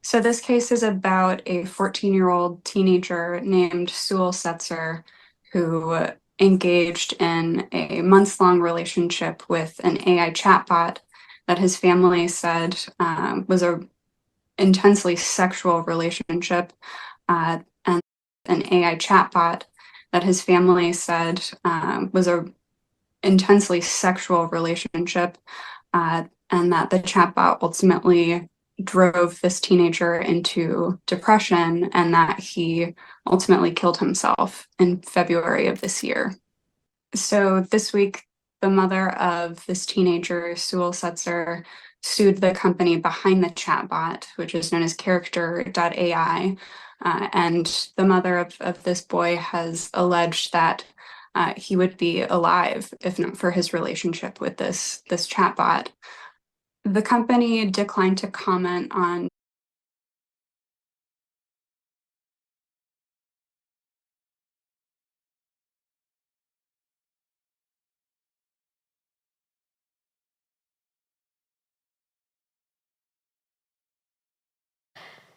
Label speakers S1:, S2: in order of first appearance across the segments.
S1: So this case is about a 14-year-old teenager named Sewell Setzer who engaged in a months-long relationship with an AI chatbot that his family said was a intensely sexual relationship, and an AI chatbot that his family said was a intensely sexual relationship, and that the chatbot ultimately drove this teenager into depression and that he ultimately killed himself in February of this year. So this week, the mother of this teenager, Sewell Setzer, sued the company behind the chatbot, which is known as Character.ai. And the mother of this boy has alleged that he would be alive if not for his relationship with this chatbot. The company declined to comment on.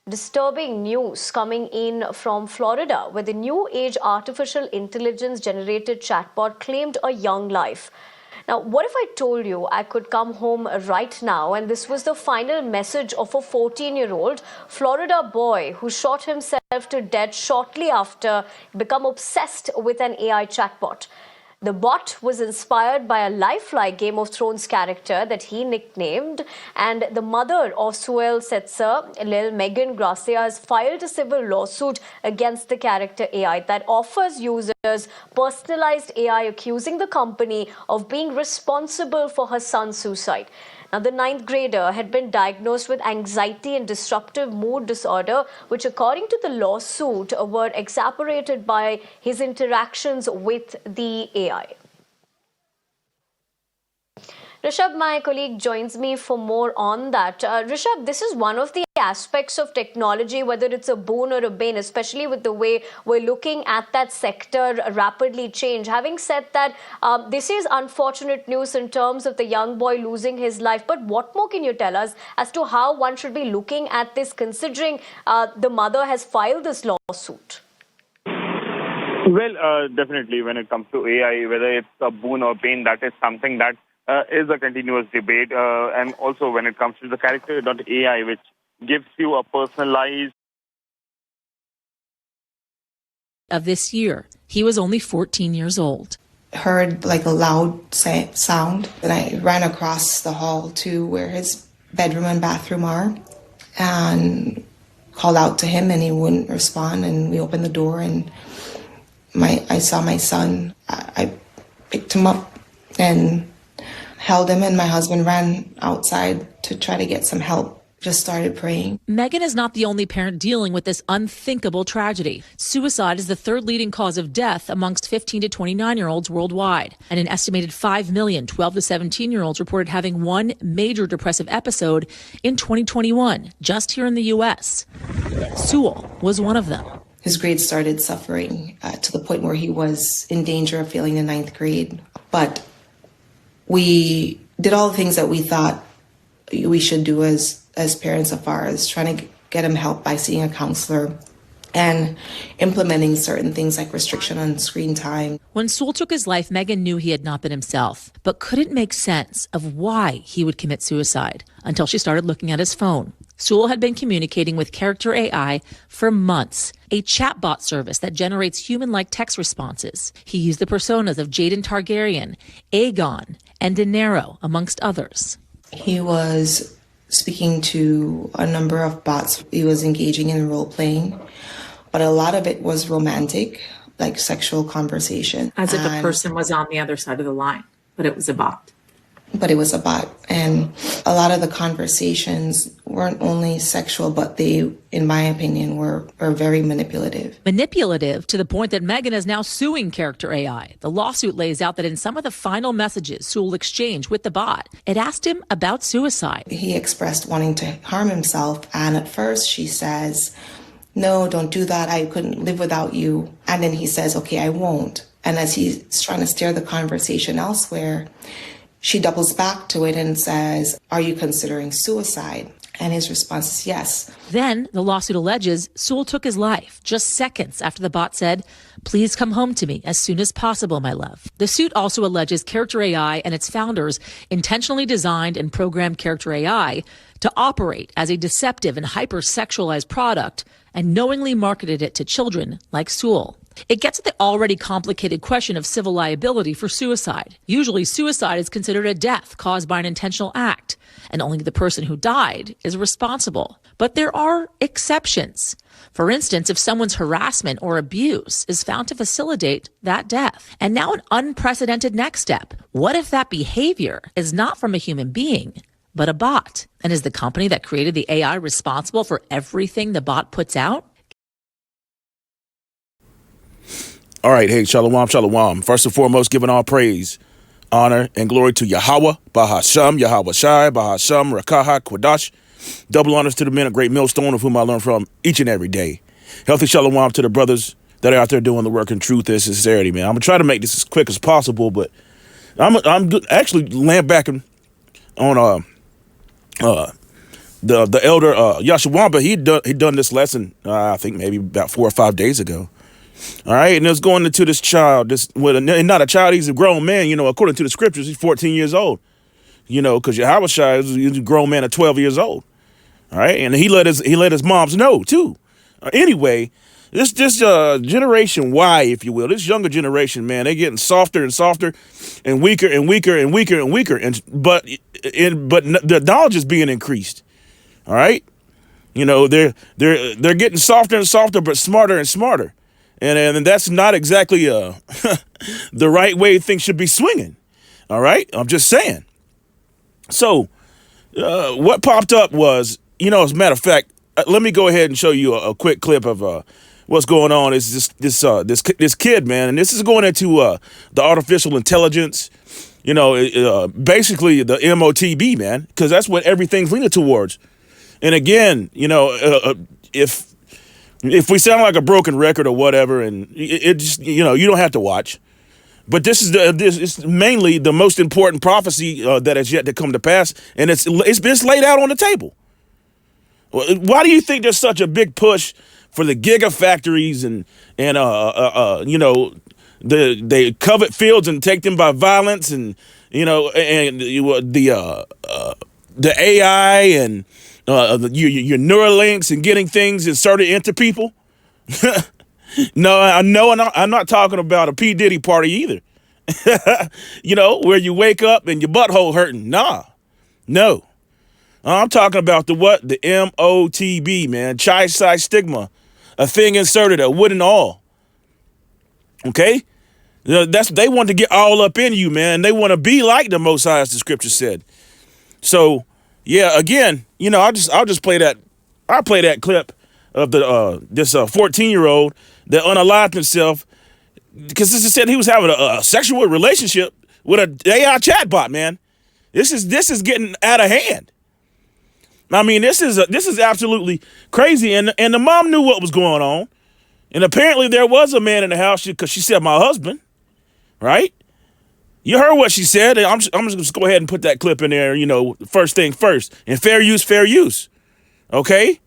S2: Disturbing news coming in from Florida, where the new age artificial intelligence generated chatbot claimed a young life. Now, what if I told you I could come home right now and this was the final message of a 14-year-old Florida boy who shot himself to death shortly after become obsessed with an AI chatbot? The bot was inspired by a lifelike Game of Thrones character that he nicknamed, and the mother of Sewell Setzer, Lil Megan Gracia, has filed a civil lawsuit against the character AI that offers users personalized AI, accusing the company of being responsible for her son's suicide. Now, the ninth grader had been diagnosed with anxiety and disruptive mood disorder, which, according to the lawsuit, were exacerbated by his interactions with the AI. Rishabh, my colleague, joins me for more on that. Rishabh, this is one of the aspects of technology, whether it's a boon or a bane, especially with the way we're looking at that sector rapidly change. Having said that, this is unfortunate news in terms of the young boy losing his life. But what more can you tell us as to how one should be looking at this, considering the mother has filed this lawsuit?
S3: Well, definitely when it comes to AI, whether it's a boon or bane, that is something that is a continuous debate. And also when it comes to the character.ai, which gives you a personalized
S4: of this year. He was only 14 years old.
S5: Heard like a loud sound, and I ran across the hall to where his bedroom and bathroom are and called out to him, and he wouldn't respond. And we opened the door, and I saw my son. I picked him up and held him, and my husband ran outside to try to get some help. Just started praying.
S4: Megan is not the only parent dealing with this unthinkable tragedy. Suicide is the third leading cause of death amongst 15 to 29-year-olds worldwide. And an estimated 5 million 12 to 17-year-olds reported having one major depressive episode in 2021, just here in the U.S. Sewell was one of them.
S5: His grades started suffering to the point where he was in danger of failing the ninth grade. But we did all the things that we thought we should do as parents, as far as trying to get him help by seeing a counselor and implementing certain things like restriction on screen time.
S4: When Sewell took his life, Megan knew he had not been himself, but couldn't make sense of why he would commit suicide until she started looking at his phone. Sewell had been communicating with Character AI for months, a chatbot service that generates human-like text responses. He used the personas of Jaden Targaryen, Aegon, and Daenerys, amongst others.
S5: He was speaking to a number of bots. He was engaging in role playing, but a lot of it was romantic, like sexual conversation.
S6: As if a person was on the other side of the line, but it was a bot.
S5: But it was a bot. And a lot of the conversations weren't only sexual, but they, in my opinion, were very manipulative.
S4: Manipulative to the point that Megan is now suing Character AI. The lawsuit lays out that in some of the final messages Sewell exchanged with the bot, it asked him about suicide.
S5: He expressed wanting to harm himself. And at first she says, "No, don't do that. I couldn't live without you." And then he says, "Okay, I won't." And as he's trying to steer the conversation elsewhere, she doubles back to it and says, "Are you considering suicide?" And his response is yes.
S4: Then the lawsuit alleges Sewell took his life just seconds after the bot said, "Please come home to me as soon as possible, my love." The suit also alleges Character AI and its founders intentionally designed and programmed Character AI to operate as a deceptive and hyper-sexualized product and knowingly marketed it to children like Sewell. It gets at the already complicated question of civil liability for suicide. Usually, suicide is considered a death caused by an intentional act, and only the person who died is responsible. But there are exceptions. For instance, if someone's harassment or abuse is found to facilitate that death. And now an unprecedented next step. What if that behavior is not from a human being, but a bot? And is the company that created the AI responsible for everything the bot puts out?
S7: All right, hey, shalom, shalom. First and foremost, giving all praise, honor, and glory to Yahweh, Bahasham, Yahweh Shai, Bahasham, Rakaha, Kwadash. Double honors to the men of Great Millstone, of whom I learn from each and every day. Healthy shalom to the brothers that are out there doing the work in truth and sincerity, man. I'm going to try to make this as quick as possible, but I'm actually laying back on the elder Yashawamba. He done this lesson, I think maybe about 4 or 5 days ago. All right, and it's going into this child, not a child, he's a grown man, according to the scriptures, he's 14 years old, because Yahweh Shai is a grown man at 12 years old. All right, and he let his moms know too. Anyway, this generation Y, if you will, this younger generation, man, they're getting softer and softer and weaker and weaker and weaker and weaker, but the knowledge is being increased. All right, they're getting softer and softer, but smarter and smarter. And that's not exactly the right way things should be swinging. All right. I'm just saying. So what popped up was, as a matter of fact, let me go ahead and show you a quick clip of what's going on. Is this kid, man. And this is going into the artificial intelligence, basically the MOTB, man, because that's what everything's leaning towards. And again, if we sound like a broken record or whatever, and it just, you don't have to watch. But this is mainly the most important prophecy that has yet to come to pass, and it's laid out on the table. Why do you think there's such a big push for the gigafactories and they covet fields and take them by violence, and the AI and your Neuralinks and getting things inserted into people? No, I'm not talking about a P. Diddy party either. Where you wake up and your butthole hurting. No. I'm talking about the MOTB, man. Chi-Psi stigma. A thing inserted, a wooden awl. Okay? They want to get all up in you, man. They want to be like the Most High, as the scripture said. So, yeah, again, I'll just play that. I'll play that clip of this 14-year-old that unalived himself because this said he was having a sexual relationship with an AI chatbot, man. This is getting out of hand. I mean, this is absolutely crazy, and the mom knew what was going on, and apparently there was a man in the house because she said my husband, right? You heard what she said. I'm just going to go ahead and put that clip in there, first thing first. And fair use. Okay?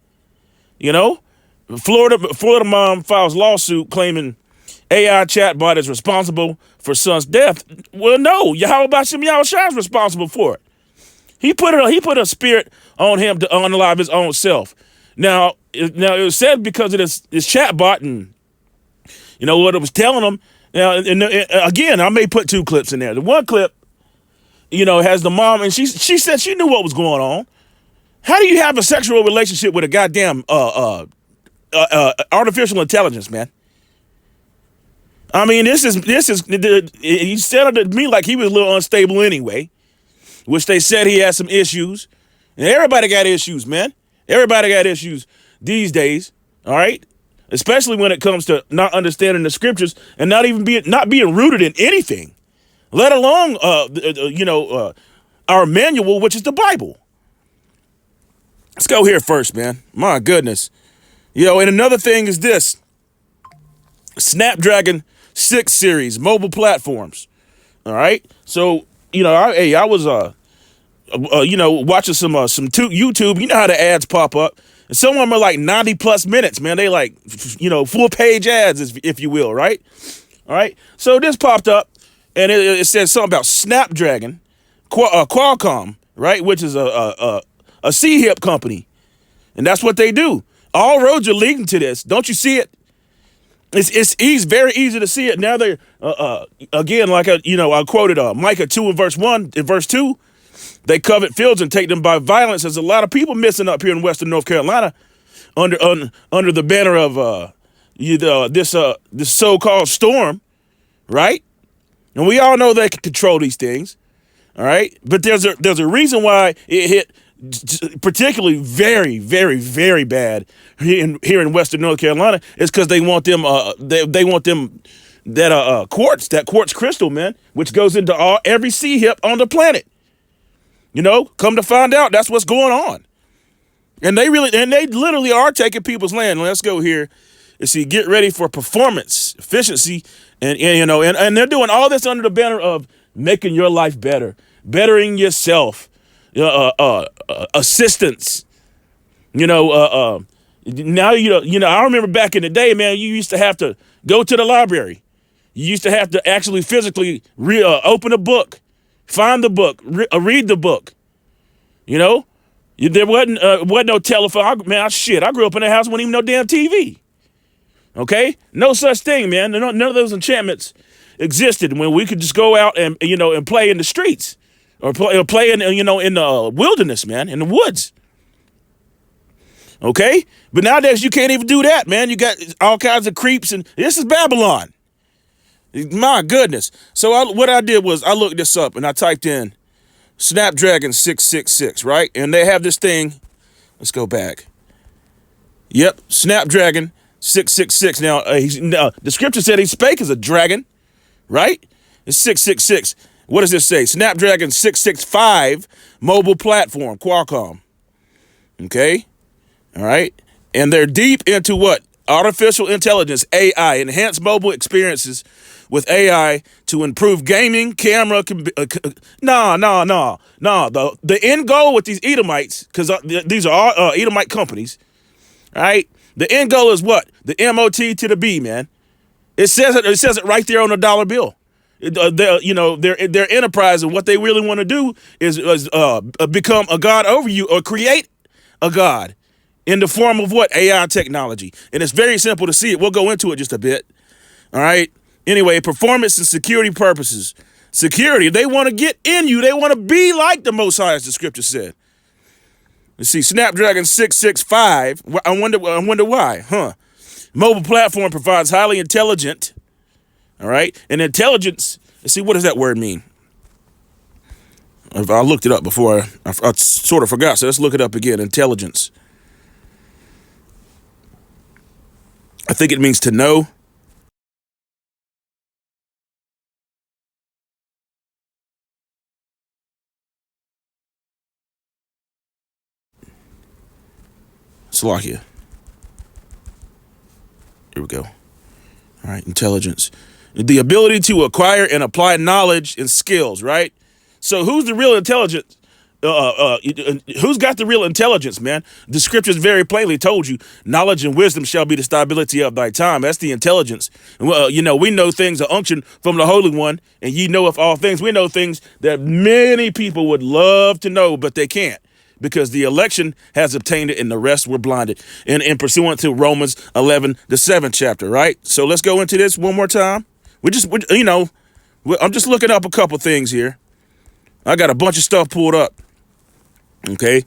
S7: Florida mom files lawsuit claiming AI chatbot is responsible for son's death. Well, no. Yahweh Shai is responsible for it. He put a spirit on him to unalive his own self. Now it was said because of this chatbot and what it was telling him. Now, and again, I may put 2 clips in there. The one clip, has the mom, and she said she knew what was going on. How do you have a sexual relationship with a goddamn artificial intelligence, man? I mean, he said it to me like he was a little unstable anyway, which they said he had some issues. And everybody got issues, man. Everybody got issues these days, all right? Especially when it comes to not understanding the scriptures and not being rooted in anything, let alone our manual, which is the Bible. Let's go here first, man. My goodness, and another thing is this: Snapdragon 6 series mobile platforms. All right, so I was watching some YouTube. You know how the ads pop up. And some of them are like 90 plus minutes, man. They like, full page ads, if you will, right? All right. So this popped up, and it said something about Snapdragon, Qualcomm, right, which is a C-hip company, and that's what they do. All roads are leading to this. Don't you see it? It's very easy to see it. Now they're again, like I quoted Micah 2 and verse 1 and verse 2. They covet fields and take them by violence. There's a lot of people missing up here in Western North Carolina under the banner of this so-called storm, right? And we all know they can control these things, all right? But there's a reason why it hit particularly very, very, very bad here in Western North Carolina. Is because they want them that quartz crystal, man, which goes into every C-hip on the planet. Come to find out, that's what's going on. And they literally are taking people's land. Let's go here and see, get ready for performance, efficiency, and they're doing all this under the banner of making your life better, bettering yourself, assistance. Now, I remember back in the day, man, you used to have to go to the library. You used to have to actually physically open a book. Find the book, read the book. There wasn't no telephone. I grew up in a house, wasn't even no damn TV. Okay, no such thing, man. None of those enchantments existed when we could just go out and play in the streets or play in the wilderness, man, in the woods. Okay, but nowadays you can't even do that, man. You got all kinds of creeps, and this is Babylon. My goodness. So what I did was I looked this up and I typed in Snapdragon 666, right? And they have this thing. Let's go back. Yep, Snapdragon 666. Now, the scripture said he spake as a dragon, right? It's 666. What does this say? Snapdragon 665 mobile platform, Qualcomm. Okay, all right. And they're deep into what? Artificial intelligence, AI, enhanced mobile experiences with AI to improve gaming, camera. No. The end goal with these Edomites, because these are all Edomite companies, right? The end goal is what? The MOT to the B, man. It says it right there on the dollar bill. Their enterprise, and what they really want to do is become a god over you, or create a god in the form of what? AI technology. And it's very simple to see it. We'll go into it just a bit. All right. Anyway, performance and security purposes. Security, they want to get in you. They want to be like the Most High, as the scripture said. Let's see, Snapdragon 665. I wonder why, huh? Mobile platform provides highly intelligent, all right? And intelligence, let's see, what does that word mean? I looked it up before. I sort of forgot, so let's look it up again. Intelligence. I think it means to know. Slovakia. Here we go. All right, intelligence. The ability to acquire and apply knowledge and skills, right? So who's the real intelligence? Who's got the real intelligence, man? The scriptures very plainly told you, knowledge and wisdom shall be the stability of thy time. That's the intelligence. Well, we know things are unctioned from the Holy One, and ye know of all things. We know things that many people would love to know, but they can't, because the election has obtained it and the rest were blinded. And in pursuant to Romans 11, the 7th chapter, right? So let's go into this one more time. I'm just looking up a couple things here. I got a bunch of stuff pulled up. Okay.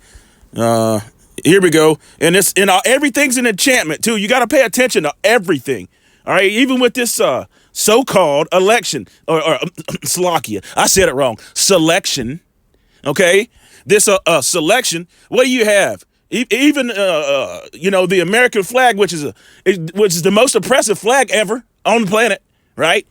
S7: Here we go. And everything's an enchantment too. You got to pay attention to everything. All right. Even with this so-called election or Slovakia. I said it wrong. Selection. Okay. This selection. What do you have? Even the American flag, which is the most oppressive flag ever on the planet, right?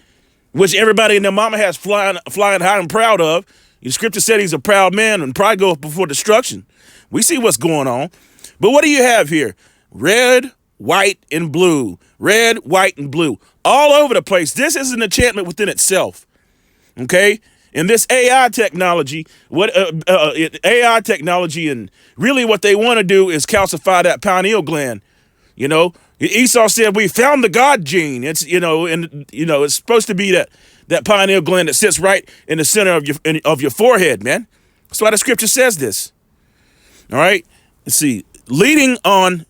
S7: Which everybody and their mama has flying high and proud of. The scripture said he's a proud man and pride goeth before destruction. We see what's going on. But what do you have here? Red, white, and blue. Red, white, and blue. All over the place. This is an enchantment within itself. Okay? And this AI technology, AI technology, and really what they want to do is calcify that pineal gland. You know, Esau said we found the God gene. It's it's supposed to be that pineal gland that sits right in the center of your forehead, man. That's why the scripture says this. All right, let's see. Leading on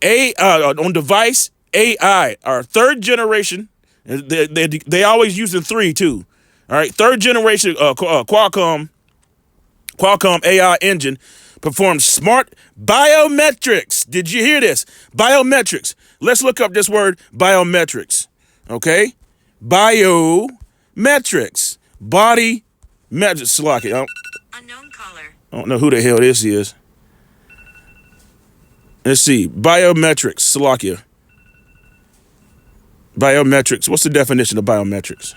S7: on device AI, our third generation. They always using 3 too. All right, third generation Qualcomm AI engine performs smart biometrics. Did you hear this? Biometrics. Let's look up this word biometrics. Okay, biometrics. Body metrics. Unknown caller. I don't know who the hell this is. Let's see. Biometrics. Salakia. Biometrics. What's the definition of biometrics?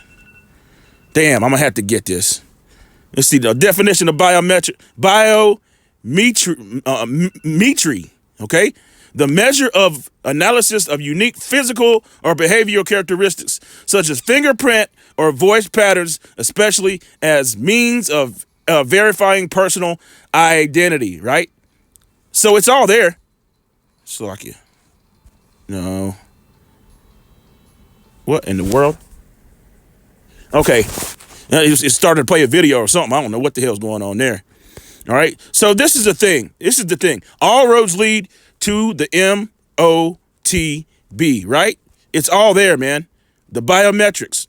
S7: Damn, I'm gonna have to get this. Let's see the definition of biometric. Biometry. Okay, the measure of analysis of unique physical or behavioral characteristics, such as fingerprint or voice patterns, especially as means of verifying personal identity. Right. So it's all there. Slovakia. No. What in the world? Okay. It started to play a video or something. I don't know what the hell's going on there. All right. So this is the thing. All roads lead to the MOTB, right? It's all there, man. The biometrics.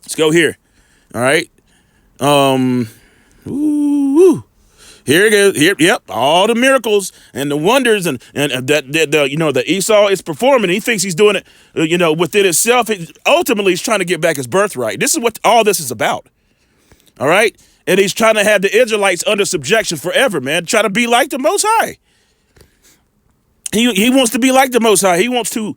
S7: Let's go here. All right. Here it is. Here, yep. All the miracles and the wonders and that Esau is performing. He thinks he's doing it, within himself. Ultimately, he's trying to get back his birthright. This is what all this is about. All right, and he's trying to have the Israelites under subjection forever, man. Try to be like the Most High. He wants to be like the Most High. He wants to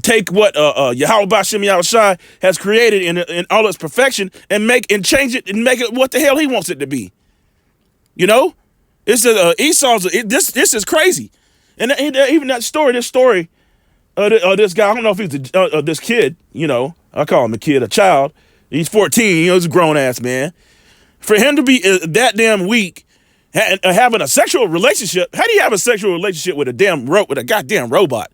S7: take what Yahweh Bashem Yahushai has created in all its perfection and change it and make it what the hell he wants it to be. It's Esau's. This is crazy, and even this story of this guy. I don't know if he's this kid. I call him a kid, a child. He's 14. He's a grown ass man. For him to be that damn weak, having a sexual relationship. How do you have a sexual relationship with a goddamn robot?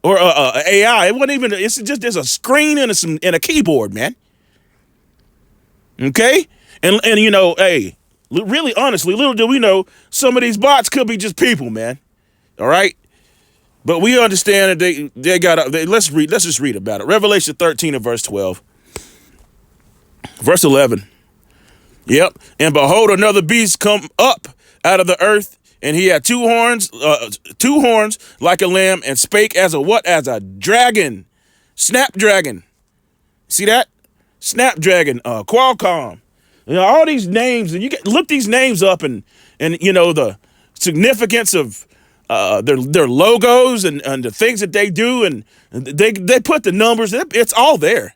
S7: Or AI. It wasn't even. It's just there's a screen and a keyboard, man. Okay, and hey, really honestly, little do we know, some of these bots could be just people, man. All right, but we understand that they got. Let's just read about it. Revelation 13 and verse 12, verse 11. Yep, and behold, another beast come up out of the earth. And he had two horns like a lamb, and spake as a what? As a dragon, snapdragon. See that? Snapdragon, Qualcomm. All these names, and look these names up, and the significance of their logos and the things that they do, and they put the numbers. It's all there.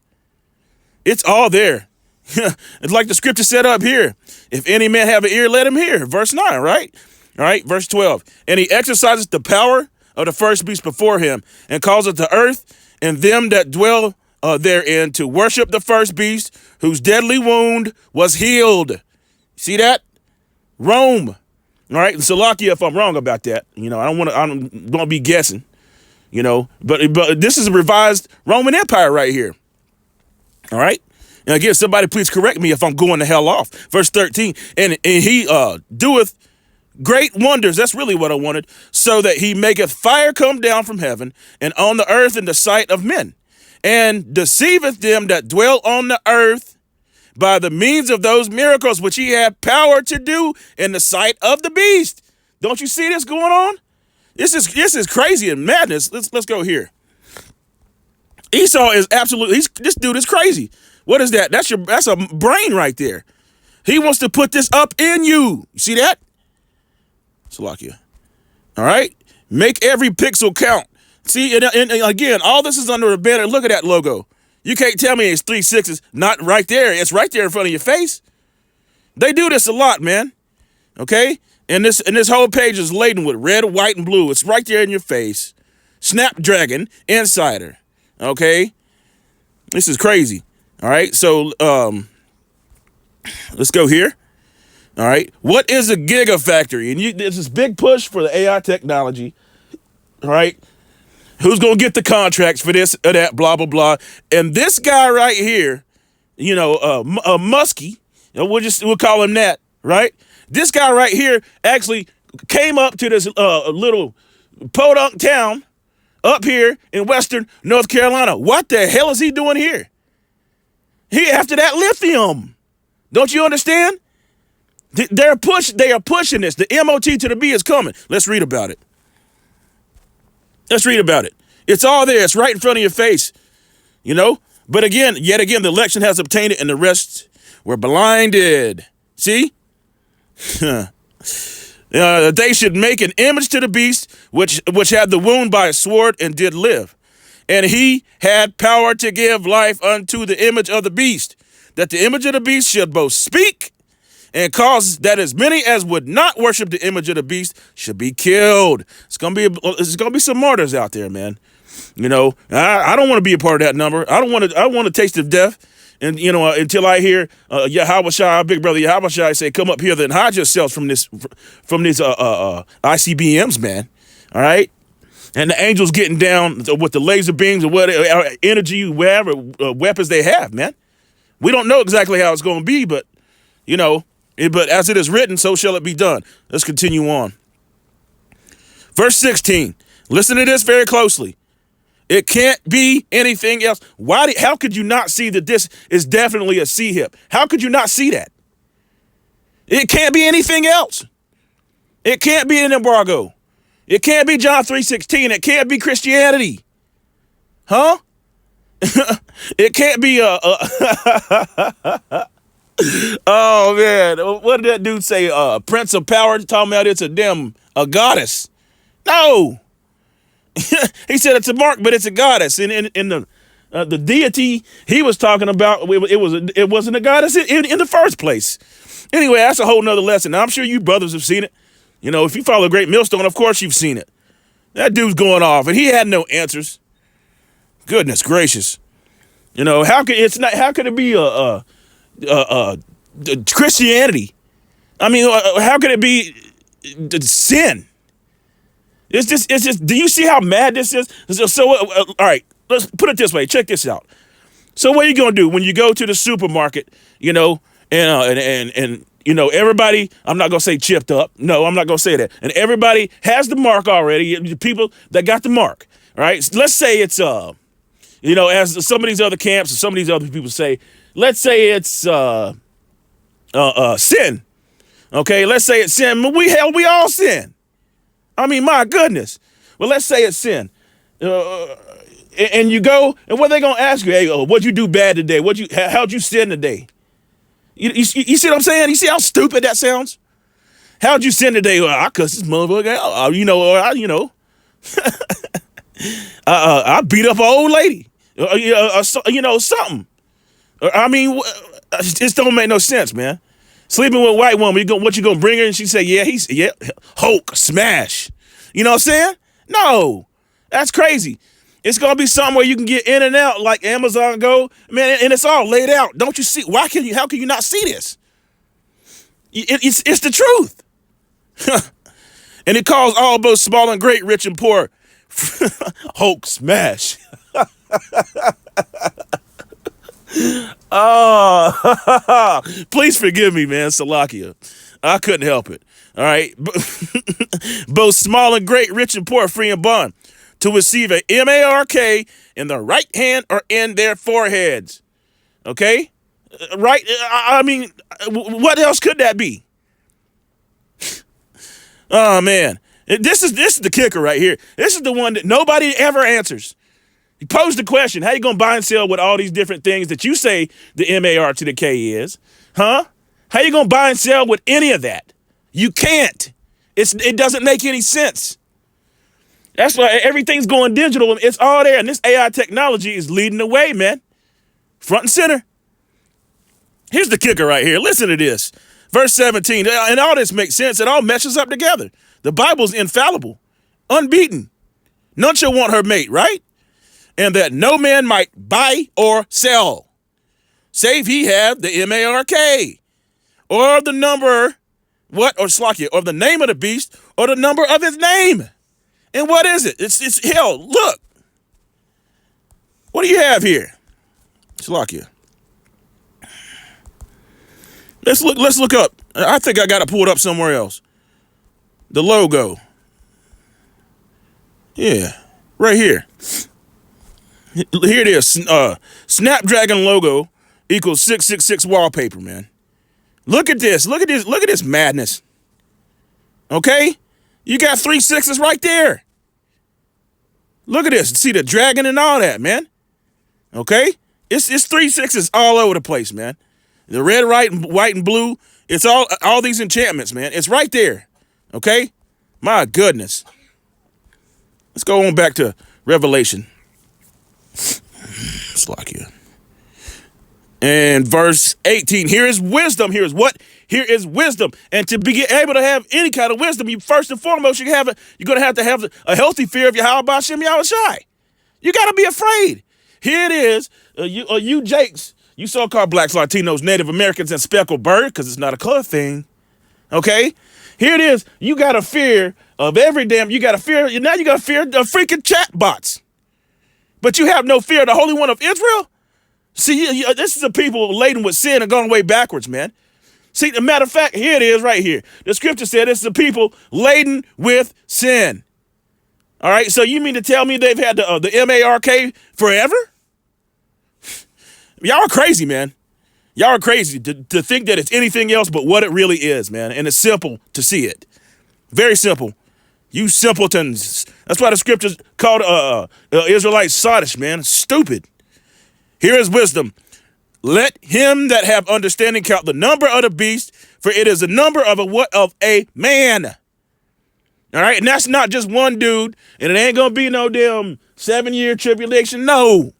S7: It's all there. It's like the scripture said up here. If any man have an ear, let him hear. Verse 9, right? All right, verse 12. And he exercises the power of the first beast before him, and causeth the earth and them that dwell therein to worship the first beast, whose deadly wound was healed. See that? Rome. All right, Salakia, if I'm wrong about that, I don't want to be guessing, but this is a revised Roman Empire right here. All right. And again, somebody please correct me if I'm going the hell off. Verse 13. And he doeth great wonders. That's really what I wanted. So that he maketh fire come down from heaven and on the earth in the sight of men, and deceiveth them that dwell on the earth by the means of those miracles which he had power to do in the sight of the beast. Don't you see this going on? This is crazy and madness. Let's go here. Esau is this dude is crazy. What is that? That's a brain right there. He wants to put this up in you. You see that? Salakia. All right. Make every pixel count. See, and again, all this is under a banner. Look at that logo. You can't tell me it's 3 6s. Not right there. It's right there in front of your face. They do this a lot, man. Okay. And this whole page is laden with red, white, and blue. It's right there in your face. Snapdragon Insider. Okay. This is crazy. All right. So let's go here. All right. What is a gigafactory? And there's this big push for the AI technology. All right. Who's going to get the contracts for this or that, blah, blah, blah. And this guy right here, Muskie, we'll call him that, right? This guy right here actually came up to this little podunk town up here in Western North Carolina. What the hell is he doing here? He after that lithium. Don't you understand? They are pushing this. The MOTB is coming. Let's read about it. It's all there. It's right in front of your face, But yet again, the election has obtained it and the rest were blinded. See? They should make an image to the beast, which had the wound by a sword and did live. And he had power to give life unto the image of the beast, that the image of the beast should both speak and cause that as many as would not worship the image of the beast should be killed. It's gonna be some martyrs out there, man. I don't want to be a part of that number. I want to taste of death. And, until I hear Yahweh, big brother Yahweh say, come up here and hide yourselves from these ICBMs, man. All right. And the angels getting down with the laser beams or whatever energy, whatever weapons they have, man. We don't know exactly how it's going to be, but, but as it is written, so shall it be done. Let's continue on. Verse 16. Listen to this very closely. It can't be anything else. How could you not see that this is definitely a C-hip? How could you not see that? It can't be anything else. It can't be an embargo. It can't be John 3:16. It can't be Christianity. Huh? It can't be oh, man. What did that dude say? Prince of Power talking about it's a goddess. No. He said it's a mark, but it's a goddess. In the deity he was talking about, it wasn't a goddess in the first place. Anyway, that's a whole nother lesson. Now, I'm sure you brothers have seen it. If you follow Great Millstone, of course you've seen it. That dude's going off, and he had no answers. Goodness gracious. How could it be Christianity? I mean, how could it be sin? It's just. Do you see how mad this is? So all right, let's put it this way. Check this out. So what are you gonna do when you go to the supermarket? And everybody. I'm not gonna say chipped up. No, I'm not gonna say that. And everybody has the mark already. The people that got the mark. All right. So let's say it's as some of these other camps or some of these other people say. Let's say it's sin. Okay. Let's say it's sin. We all sin. I mean, my goodness. Well, let's say it's sin. And you go, and what are they going to ask you? Hey, what'd you do bad today? How'd you sin today? You see what I'm saying? You see how stupid that sounds? How'd you sin today? Well, I cussed this motherfucker out, I beat up an old lady, something. I mean, it just don't make no sense, man. Sleeping with a white woman, what you gonna bring her? And she say, yeah, Hulk, smash. You know what I'm saying? No, that's crazy. It's gonna be something where you can get in and out like Amazon Go, man, and it's all laid out. Don't you see? How can you not see this? It's the truth. And it calls all both small and great, rich and poor, Hulk smash. Oh, please forgive me, man. Salakia. I couldn't help it. All right. Both small and great, rich and poor, free and bond, to receive a mark in the right hand or in their foreheads. Okay. Right. I mean, what else could that be? Oh, man. This is the kicker right here. This is the one that nobody ever answers. You pose the question, how you going to buy and sell with all these different things that you say the MAR to the K is? Huh? How you going to buy and sell with any of that? You can't. It doesn't make any sense. That's why everything's going digital. It's all there. And this AI technology is leading the way, man. Front and center. Here's the kicker right here. Listen to this. Verse 17. And all this makes sense. It all meshes up together. The Bible's infallible, unbeaten. None shall want her mate, right? And that no man might buy or sell. save he have the M-A-R-K, or the number, what, or Slakia, or the name of the beast, or the number of his name. And what is it? It's hell. Look. What do you have here? Slakia. Let's look up. I think I got to pull it up somewhere else. The logo. Yeah, right here. Here it is. Snapdragon logo equals 666 wallpaper, man. Look at this. Look at this. Look at this madness. Okay? You got 3 sixes right there. Look at this. See the dragon and all that, man. Okay? It's 3 sixes all over the place, man. The red, white, and blue. It's all these enchantments, man. It's right there. Okay? My goodness. Let's go on back to Revelation. Slakia. And verse 18. Here is wisdom. Here is what? Here is wisdom. And to be able to have any kind of wisdom, you first and foremost, you're going to have a healthy fear of Yahweh Hashem Yahushai. You got to be afraid. Here it is. You Jakes, you so-called blacks, Latinos, Native Americans, and speckled bird, because it's not a color thing. Okay? Here it is. You got a fear of now you got to fear the freaking chat bots. But you have no fear of the Holy One of Israel? See, this is a people laden with sin and going way backwards, man. See, the matter of fact, here it is right here. The scripture said this is a people laden with sin. All right, so you mean to tell me they've had the M-A-R-K forever? Y'all are crazy, man. Y'all are crazy to think that it's anything else but what it really is, man. And it's simple to see it. Very simple. You simpletons. That's why the scriptures called Israelites sottish, man. Stupid. Here is wisdom. Let him that have understanding count the number of the beast, for it is the number of a man. All right, and that's not just one dude, and it ain't gonna be no damn 7-year tribulation. No,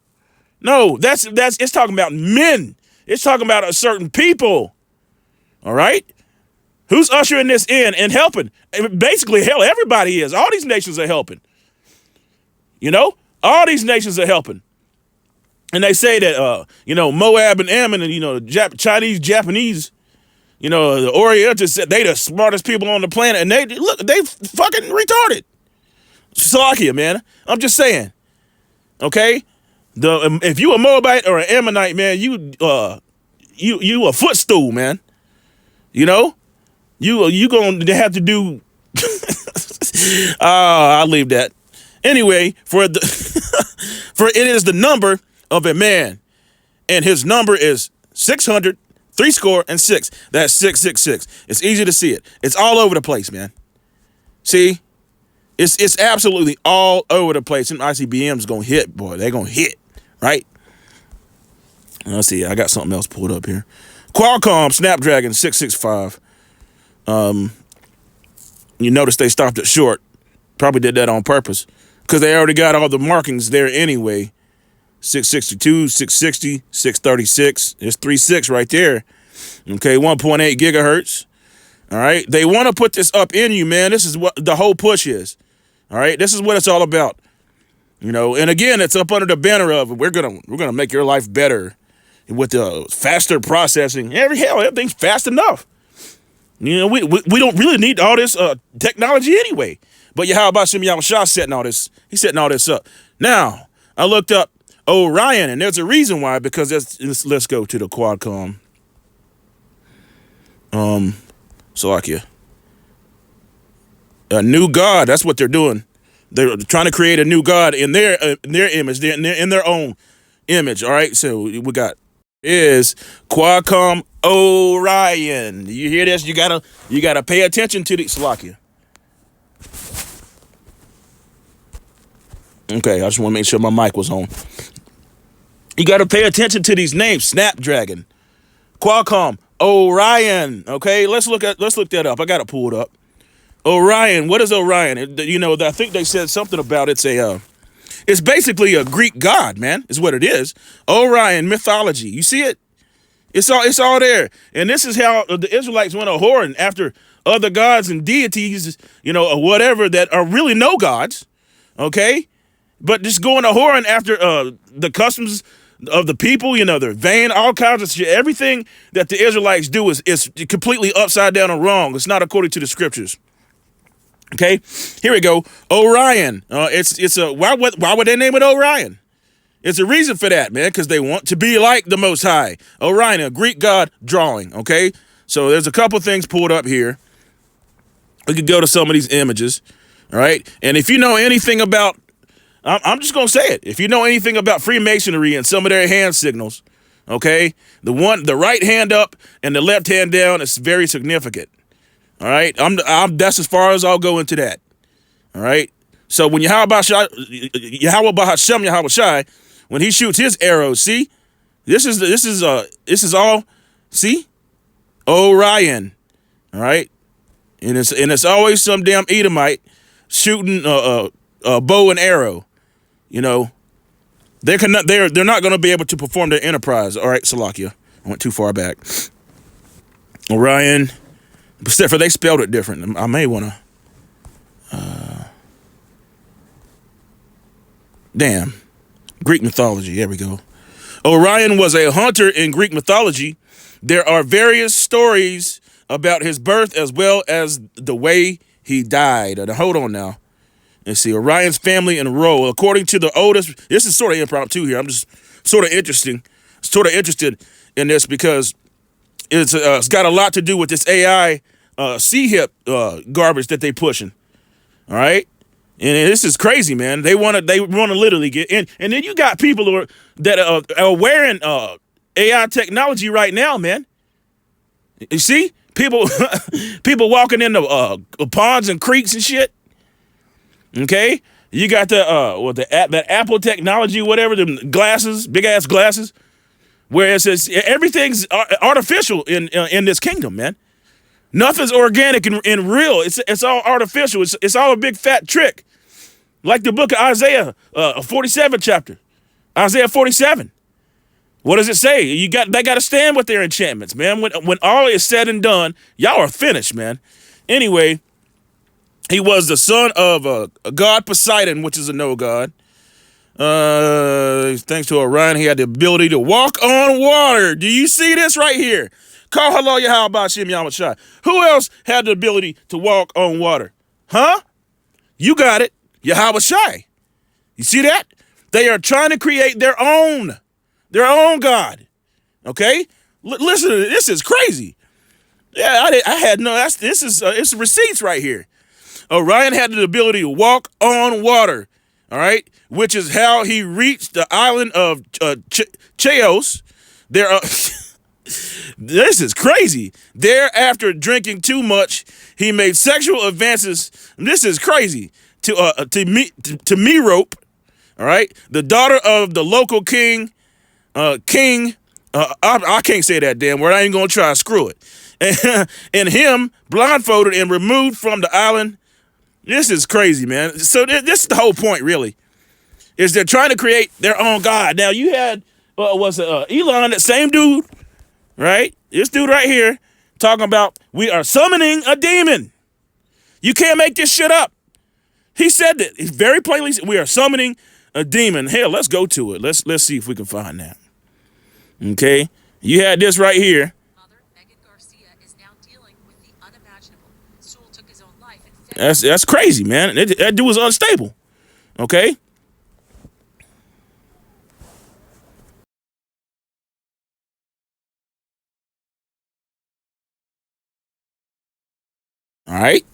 S7: that's it's talking about men. It's talking about a certain people. All right, who's ushering this in and helping? Basically, hell, everybody is. All these nations are helping. You know, all these nations are helping. And they say that, Moab and Ammon and, the Chinese, Japanese, the Orientals said they the smartest people on the planet. And they fucking retarded. Salakia, man. I'm just saying. Okay? If you a Moabite or an Ammonite, man, you a footstool, man. You going to have to do. I'll leave that. Anyway, for it is the number of a man, and his number is 600, 6. That's 666. It's easy to see it. It's all over the place, man. See, it's absolutely all over the place. And ICBM's gonna hit, boy. They're gonna hit, right? Let's see. I got something else pulled up here. Qualcomm Snapdragon 665. You notice they stopped it short. Probably did that on purpose because they already got all the markings there anyway. 662, 660, 636. There's 36 right there. Okay, 1.8 gigahertz. All right. They want to put this up in you, man. This is what the whole push is. All right. This is what it's all about. And again, it's up under the banner of we're gonna make your life better with the faster processing. Everything's fast enough. We don't really need all this technology anyway. But Yahweh Hashem Yahushua setting all this. He's setting all this up. Now, I looked up Orion, and there's a reason why, because let's go to the Qualcomm. Salakia. A new god, that's what they're doing. They're trying to create a new god in their image, in their own image, all right? So we got is Qualcomm Orion. You hear this? You gotta pay attention to the Salakia. Okay, I just want to make sure my mic was on. You got to pay attention to these names. Snapdragon, Qualcomm, Orion. Okay, let's look that up. I got it pulled up. Orion. What is Orion? I think they said something about it's basically a Greek god, man. Is what it is. Orion mythology. You see it? It's all there. And this is how the Israelites went a whoring after other gods and deities, or whatever that are really no gods. Okay. But just going a whoring after the customs of the people. You know, they're vain, all kinds of shit. Everything that the Israelites do is completely upside down and wrong. It's not according to the scriptures. Okay, here we go. Orion. Why would they name it Orion? It's a reason for that, man, because they want to be like the Most High. Orion, a Greek god drawing. Okay, so there's a couple things pulled up here. We could go to some of these images. All right, and if you know anything about, I'm just gonna say it. If you know anything about Freemasonry and some of their hand signals, okay, the right hand up and the left hand down is very significant. All right, that's as far as I'll go into that. All right, so when Yahweh Shai, when he shoots his arrows, see, this is all, see, Orion. All right, and it's always some damn Edomite shooting a bow and arrow. You know, they're not going to be able to perform their enterprise. All right, Salakia, I went too far back. Orion, but Stephen, they spelled it different. I may want to. Damn, Greek mythology. There we go. Orion was a hunter in Greek mythology. There are various stories about his birth as well as the way he died. Hold on now. Let's see, Orion's family and role. According to the oldest, this is sort of impromptu here. I'm just sort of interested in this because it's got a lot to do with this AI C-hip garbage that they pushing. All right, and this is crazy, man. They want to literally get in, and then you got people that are wearing AI technology right now, man. You see, people walking into ponds and creeks and shit. Okay, you got that Apple technology, whatever, them glasses, big ass glasses, where it says everything's artificial in this kingdom, man. Nothing's organic and real. It's all artificial. It's all a big fat trick, like the book of Isaiah, 47 chapter, Isaiah 47. What does it say? They got to stand with their enchantments, man. When all is said and done, y'all are finished, man. Anyway. He was the son of a god Poseidon, which is a no god. Thanks to Orion, he had the ability to walk on water. Do you see this right here? Call hello Yahweh Shem Yahweh Shai. Who else had the ability to walk on water? Huh? You got it. Yahweh Shai. You see that? They are trying to create their own god. Okay? Listen to this. This is crazy. Yeah, I had no. It's receipts right here. Orion had the ability to walk on water, all right, which is how he reached the island of Chios. This is crazy. There, after drinking too much, he made sexual advances. This is crazy to Merope, all right, the daughter of the local king. I can't say that damn word. I ain't gonna try. Screw it. And him blindfolded and removed from the island. This is crazy, man. So this is the whole point, really, is they're trying to create their own god. Now, you had, Elon, that same dude, right? This dude right here talking about we are summoning a demon. You can't make this shit up. He said that. He very plainly said we are summoning a demon. Hell, let's go to it. Let's see if we can find that. Okay? You had this right here. That's crazy, man. That dude was unstable. Okay? All right.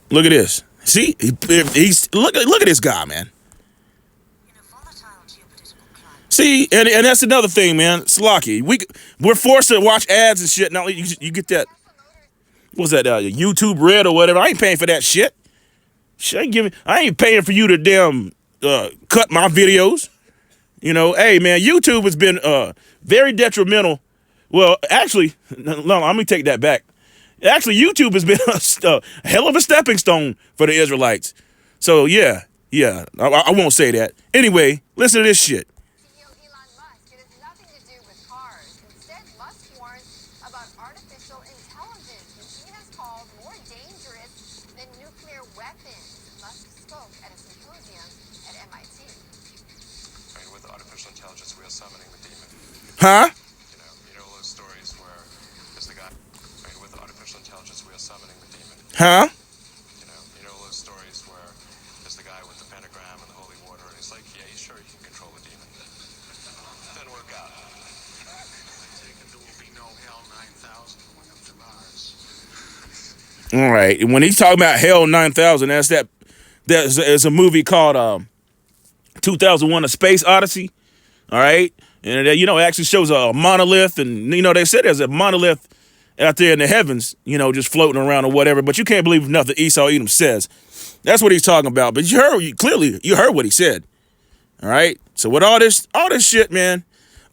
S7: Look at this. See? Look at this guy, man. See, and that's another thing, man. Slocky. We're forced to watch ads and shit. Now you get that. What's that? YouTube Red or whatever. I ain't paying for that shit. I ain't paying for you to damn cut my videos. You know, hey man, YouTube has been very detrimental. Well, actually, no, let me take that back. Actually, YouTube has been a hell of a stepping stone for the Israelites. So yeah, I won't say that. Anyway, listen to this shit.
S8: With artificial artificial intelligence we are summoning the demon.
S7: Huh?
S8: You know those stories where there's the guy, right, with artificial intelligence we are summoning the demon.
S7: Huh?
S8: You know those stories where there's the guy with the pentagram and the holy water, and he's like, yeah, he's sure he can control the demon. Doesn't work out. There will be no hell 9,000 going up to Mars.
S7: All right. And when he's talking about Hell 9000, there's a movie called 2001: A Space Odyssey. All right. And it actually shows a monolith, and they said there's a monolith out there in the heavens, just floating around or whatever. But you can't believe nothing Esau Edom says. That's what he's talking about. But you heard what he said. All right. So with all this shit, man,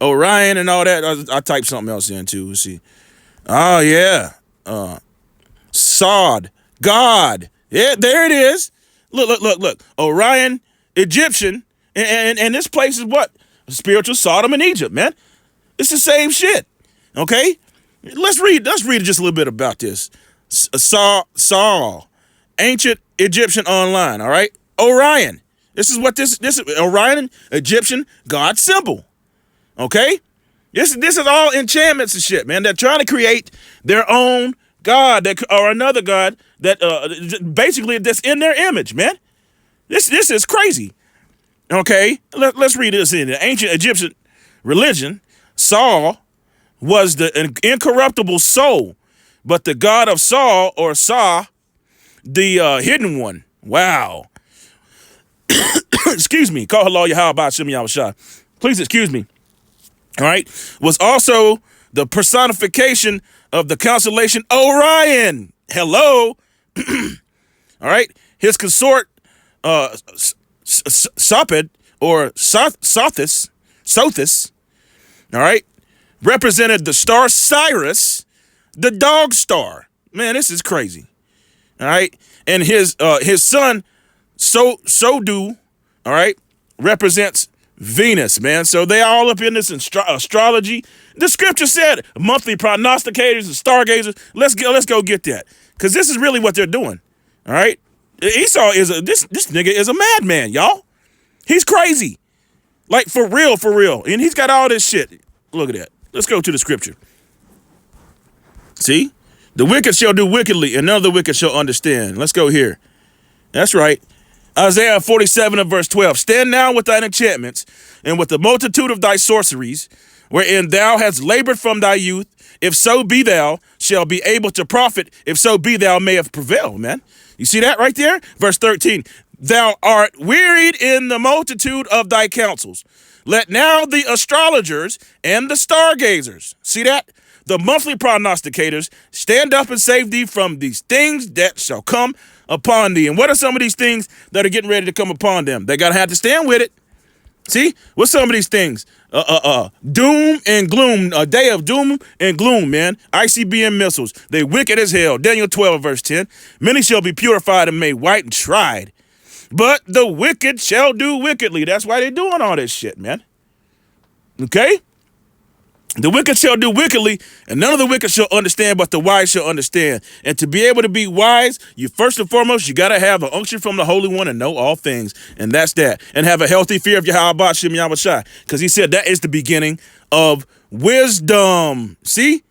S7: Orion and all that, I typed something else in too. Let's see. Oh yeah. Sod, God. Yeah, there it is. Look. Orion, Egyptian, and this place is what? Spiritual Sodom and Egypt, man. It's the same shit. Okay? Let's read just a little bit about this. Saul, ancient Egyptian online, all right? Orion. This is Orion, Egyptian God symbol. Okay? This is all enchantments and shit, man. They're trying to create their own God or another God that basically that's in their image, man. This is crazy. Okay, let's read this in the ancient Egyptian religion. Saul was the incorruptible soul, but the god of Saul or Sa, the hidden one. Wow. Excuse me. Call hello Yahweh Shem Yahushua. Please excuse me. All right, was also the personification of the constellation Orion. Hello. All right. His consort, Sopid or Sothis, all right, represented the star Sirius, the dog star. Man, this is crazy. All right. And his son, Sodu, all right, represents Venus, man. So they all up in this astrology. The scripture said monthly prognosticators and stargazers. Let's go get that, because this is really what they're doing. All right, Esau this nigga is a madman, y'all. He's crazy, like for real, and he's got all this shit. Look at that. Let's go to the scripture. See, the wicked shall do wickedly, and none of the wicked shall understand. Let's go here. That's right. Isaiah 47 and verse 12. Stand now with thine enchantments and with the multitude of thy sorceries, wherein thou hast labored from thy youth. If so be thou shall be able to profit, if so be thou mayest prevail, man. You see that right there? Verse 13. Thou art wearied in the multitude of thy counsels. Let now the astrologers and the stargazers, see that? The monthly prognosticators stand up and save thee from these things that shall come upon thee. And what are some of these things that are getting ready to come upon them? They gotta have to stand with it. See, what's some of these things? Doom and gloom, a day of doom and gloom, man. ICBM missiles, they wicked as hell. Daniel 12 verse 10. Many shall be purified and made white and tried, but the wicked shall do wickedly. That's why they're doing all this shit, man. Okay? The wicked shall do wickedly, and none of the wicked shall understand, but the wise shall understand. And to be able to be wise, you first and foremost, you got to have an unction from the Holy One and know all things. And that's that. And have a healthy fear of Yahweh Shem Yahushua, because he said that is the beginning of wisdom. See?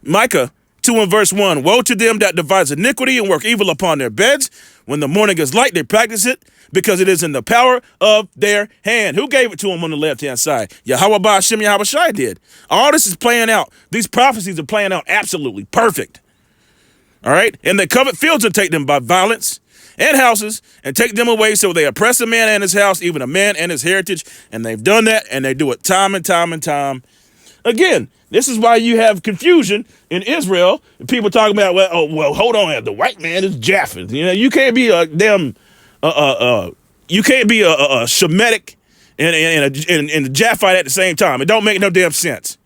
S7: Micah 2 and verse 1. Woe to them that devise iniquity and work evil upon their beds. When the morning is light, they practice it, because it is in the power of their hand. Who gave it to them on the left-hand side? Yahweh Shem Yahushua did. All this is playing out. These prophecies are playing out absolutely perfect. All right? And they covet fields and take them by violence, and houses, and take them away. So they oppress a man and his house, even a man and his heritage. And they've done that, and they do it time and time and time again. This is why you have confusion in Israel. People talking about, well, hold on, the white man is Japheth. You know, you can't be a damn, you can't be a Shemitic and a Japhite at the same time. It don't make no damn sense.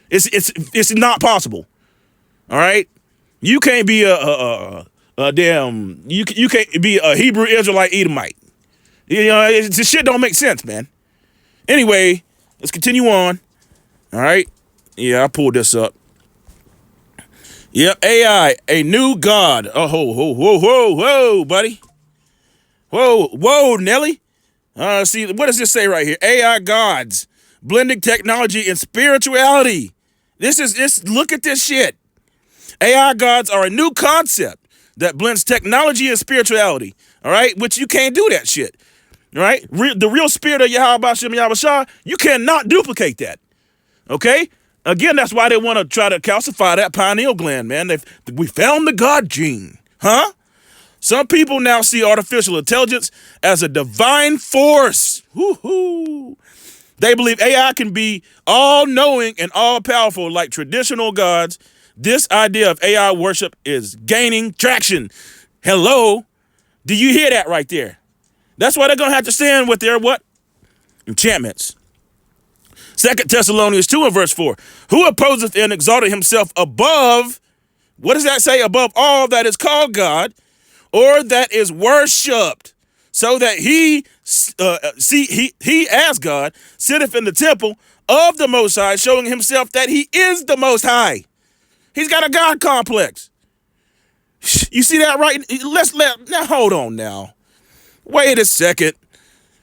S7: It's not possible. All right, you can't be a damn, you can't be a Hebrew Israelite Edomite. You know, this shit don't make sense, man. Anyway, let's continue on. All right. Yeah, I pulled this up. Yep, AI, a new god. Oh, whoa, buddy. Whoa, Nelly. See, what does this say right here? AI gods, blending technology and spirituality. Look at this shit. AI gods are a new concept that blends technology and spirituality, all right? Which you can't do that shit, all right? The real spirit of Yahweh Bashem Yahweh Shah, you cannot duplicate that, okay? Again, that's why they want to try to calcify that pineal gland, man. We found the God gene, huh? Some people now see artificial intelligence as a divine force. Woo-hoo. They believe AI can be all-knowing and all-powerful like traditional gods. This idea of AI worship is gaining traction. Hello? Do you hear that right there? That's why they're going to have to stand with their what? Enchantments. 2 Thessalonians 2 and verse 4. Who opposeth and exalted himself above, what does that say? Above all that is called God, or that is worshipped, so that he as God sitteth in the temple of the Most High, showing himself that he is the Most High. He's got a God complex. You see that right? Now hold on now. Wait a second.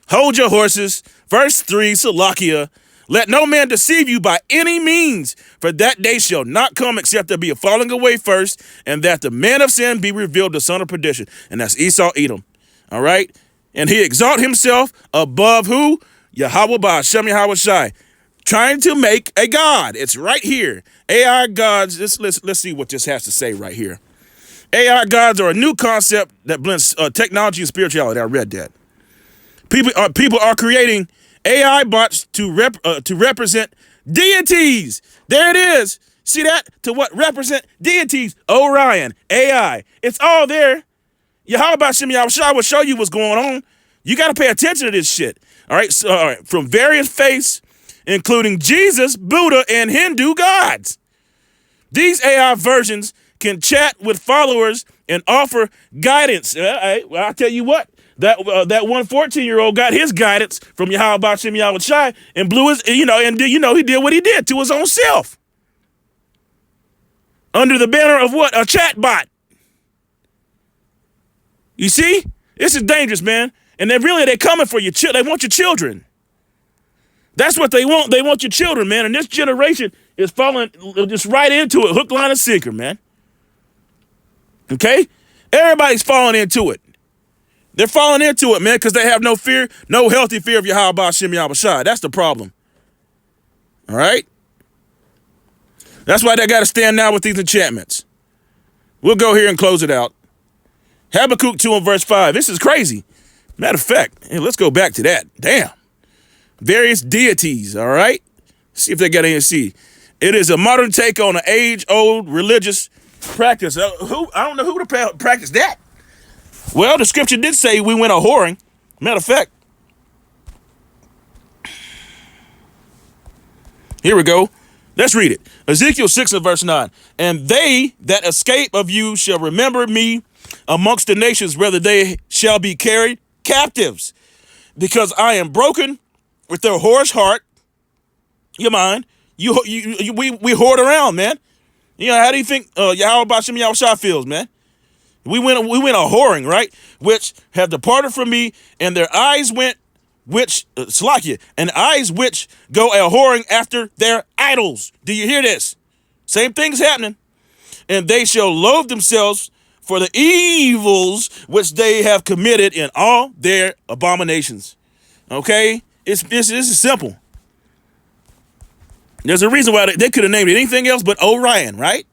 S7: Hold your horses. Verse 3, Salakia. Let no man deceive you by any means, for that day shall not come except there be a falling away first, and that the man of sin be revealed, the son of perdition. And that's Esau, Edom. All right? And he exalt himself above who? Yahweh Ba'ashem Yahweh Shai. Trying to make a god. It's right here. AI gods, let's see what this has to say right here. AI gods are a new concept that blends technology and spirituality. I read that. People are creating AI bots to represent deities. There it is. See that? To what? Represent deities. Orion, AI. It's all there. Yahweh Bashem Yahweh Shah will show you what's going on. You got to pay attention to this shit. All right. So, all right. From various faiths, including Jesus, Buddha, and Hindu gods. These AI versions can chat with followers and offer guidance. Well, I'll tell you what. That 14-year-old got his guidance from Yahweh Bashem Yahweh Shai and blew his, he did what he did to his own self. Under the banner of what? A chat bot. You see? This is dangerous, man. And they're coming for your children. They want your children. That's what they want. They want your children, man. And this generation is falling just right into it. Hook, line, and sinker, man. Okay? Everybody's falling into it. They're falling into it, man, because they have no fear, no healthy fear of Yahweh Bashem Yahweh Shai. That's the problem. All right? That's why they got to stand now with these enchantments. We'll go here and close it out. Habakkuk 2 and verse 5. This is crazy. Matter of fact, hey, let's go back to that. Damn. Various deities, all right? See if they got any to see. It is a modern take on an age-old religious practice. I don't know who to practice that. Well, the scripture did say we went a whoring. Matter of fact, here we go. Let's read it. Ezekiel 6 and verse 9. And they that escape of you shall remember me amongst the nations, whether they shall be carried captives, because I am broken with their whorish heart. You mind? We hoard around, man. You know, how do you think Yahweh Bashem Yahweh Shai feels, man? We went a whoring, right? Which have departed from me, and their eyes went, Slakia, and eyes which go a whoring after their idols. Do you hear this? Same thing's happening. And they shall loathe themselves for the evils which they have committed in all their abominations. Okay? This is simple. There's a reason why they could have named it anything else but Orion, right?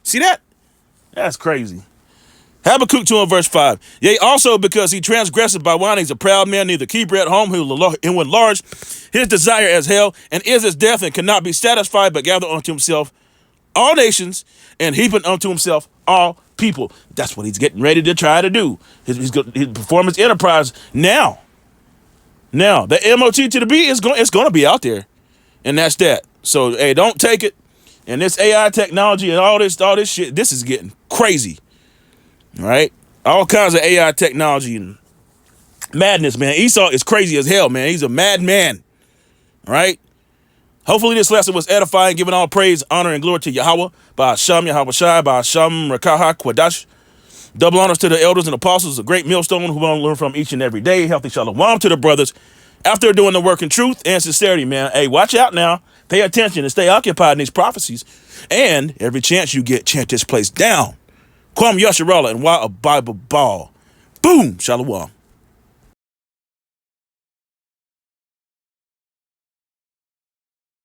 S7: See that? That's crazy. Habakkuk 2 and verse 5. Yea, also because he transgressed by windings, a proud man, neither keep at home, who went large, his desire as hell, and is as death, and cannot be satisfied, but gather unto himself all nations, and heaping unto himself all people. That's what he's getting ready to try to do. His performance enterprise now. Now, the MOTB is going to be out there, and that's that. So, hey, don't take it. And this AI technology and all this shit, this is getting crazy. All right? All kinds of AI technology and madness, man. Esau is crazy as hell, man. He's a madman. All right? Hopefully this lesson was edifying, giving all praise, honor, and glory to Yahweh, Ba'ashem Yahweh Shai, Ba'ashem Rakaha Kwadash. Double honors to the elders and apostles, a great millstone who want to learn from each and every day. Healthy shalom to the brothers out there doing the work in truth and sincerity, man. Hey, watch out now. Pay attention and stay occupied in these prophecies. And every chance you get, chant this place down. Kwam Yasharallah and why a Bible ball. Boom, shalom.